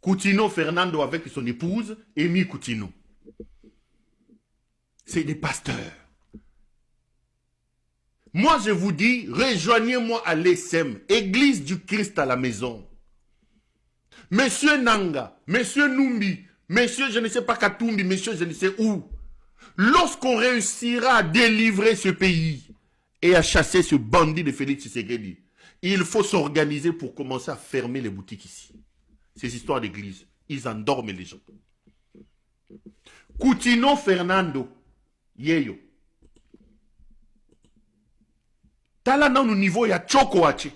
Coutinho Fernando avec son épouse, Amy Coutinho. C'est des pasteurs. Moi, je vous dis, rejoignez-moi à l'ESM, Église du Christ à la maison. Monsieur Nanga, Monsieur Numbi, Monsieur je ne sais pas Katumbi, Monsieur je ne sais où. Lorsqu'on réussira à délivrer ce pays et à chasser ce bandit de Félix Tshisekedi, il faut s'organiser pour commencer à fermer les boutiques ici. Ces histoires d'église, ils endorment les gens. Coutinho Fernando, Yeyo. Tala na niveau ya Choko Hache.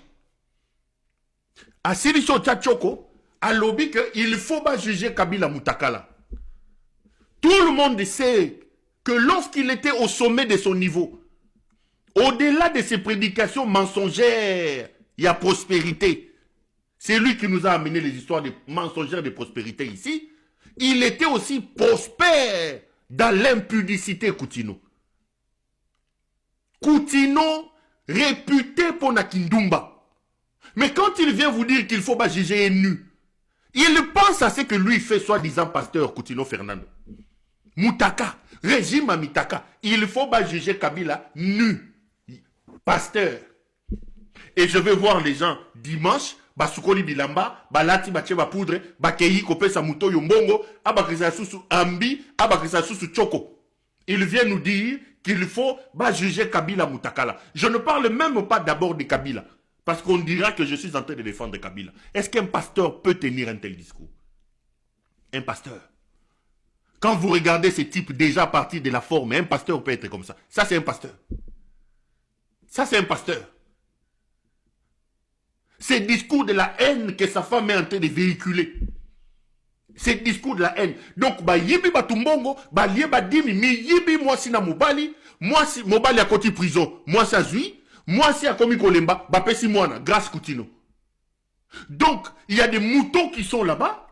Asiri so cha Choko, a lobby qu'il faut pas juger Kabila Mutakala. Tout le monde sait que lorsqu'il était au sommet de son niveau, au-delà de ses prédications mensongères, il y a prospérité. C'est lui qui nous a amené les histoires de mensongères de prospérité ici. Il était aussi prospère dans l'impudicité, Coutinho. Coutinho, réputé pour Nakindumba. Mais quand il vient vous dire qu'il faut pas juger nu, il pense à ce que lui fait soi-disant pasteur Coutinho Fernando. Mutaka, régime à Mitaka, il faut pas juger Kabila nu, pasteur. Et je vais voir les gens dimanche, basukoli bilamba, balati bache ba poudre, bakeyi kopesa muto yombongo, abakrisa susu ambi, abakrisa susu choko. Il vient nous dire qu'il faut pas juger Kabila Mutakala. Je ne parle même pas d'abord de Kabila, parce qu'on dira que je suis en train de défendre Kabila. Est-ce qu'un pasteur peut tenir un tel discours? Un pasteur. Quand vous regardez ce type déjà à partir de la forme, un pasteur peut être comme ça. Ça, c'est un pasteur. Ça, c'est un pasteur. C'est le discours de la haine que sa femme est en train de véhiculer. C'est le discours de la haine. Donc, bah, yibi batumbongo, bah, lié badimi, mi yibi, moi si na mobali, moi si mobali a côté prison, moi si a zui, moi si a commis kolemba, bah, pesi moana, grâce Coutinho. Donc, il y a des moutons qui sont là-bas.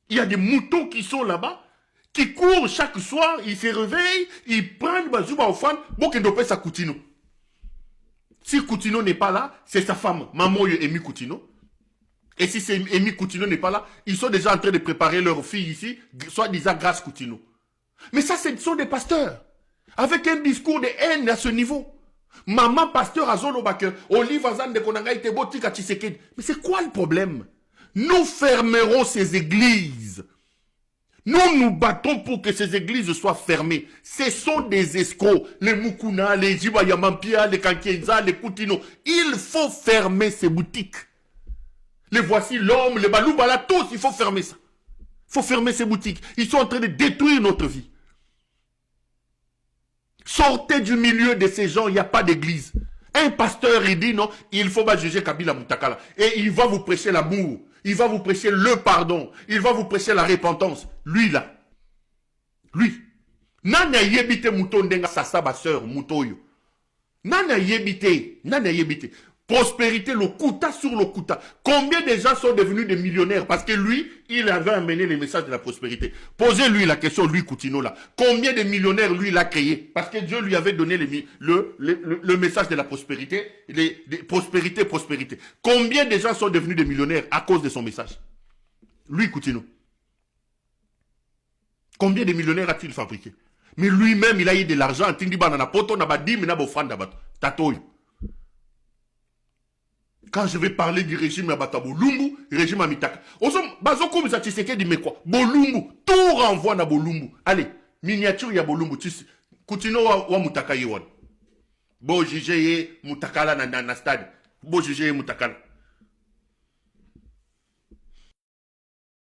Il y a des moutons qui sont là-bas, qui courent chaque soir, ils se réveillent, ils prennent bazouba au fan, bon qu'ils doivent sa Coutinho. Si Coutinho n'est pas là, c'est sa femme, maman Amy Coutinho. Et si Amy Coutinho n'est pas là, ils sont déjà en train de préparer leur fille ici, soit disant grâce Coutinho. Mais ça, ce sont des pasteurs, avec un discours de haine à ce niveau. Maman pasteur à Zolobake, Olive Azan de Konanga ite botika Tshisekedi. Mais c'est quoi le problème? Nous fermerons ces églises. Nous nous battons pour que ces églises soient fermées. Ce sont des escrocs. Les Mukuna, les Jibayamampia, les Kankienza, les Coutinho. Il faut fermer ces boutiques. Les Voici l'homme, les Baloubala, tous, il faut fermer ça. Il faut fermer ces boutiques. Ils sont en train de détruire notre vie. Sortez du milieu de ces gens, il n'y a pas d'église. Un pasteur, il dit non, il faut pas juger Kabila Mutakala. Et il va vous prêcher l'amour. Il va vous prêcher le pardon. Il va vous prêcher la repentance. Lui là. Lui. Nana yebite mutondenga sasaba sœur mutoyo. Nana yebite. Nana yebite. Prospérité, le kuta sur le kuta. Combien de gens sont devenus des millionnaires? Parce que lui, il avait amené les messages de la prospérité. Posez-lui la question, lui, Coutinho, là. Combien de millionnaires, lui, il a créé? Parce que Dieu lui avait donné le message de la prospérité. Prospérité. Combien de gens sont devenus des millionnaires à cause de son message? Lui, Coutinho. Combien de millionnaires a-t-il fabriqué? Mais lui-même, il a eu de l'argent. Quand je vais parler du régime à Bolumbu, régime à Mitaka. Bazoko Misa Tshisekedi dit quoi? Bolumbu, tout renvoie à Bolumbu. Allez, miniature ya Bolumbu. Coutinho wa Mutaka yewan. Bo jije Mutakala na stade. Bo jije Mutakala.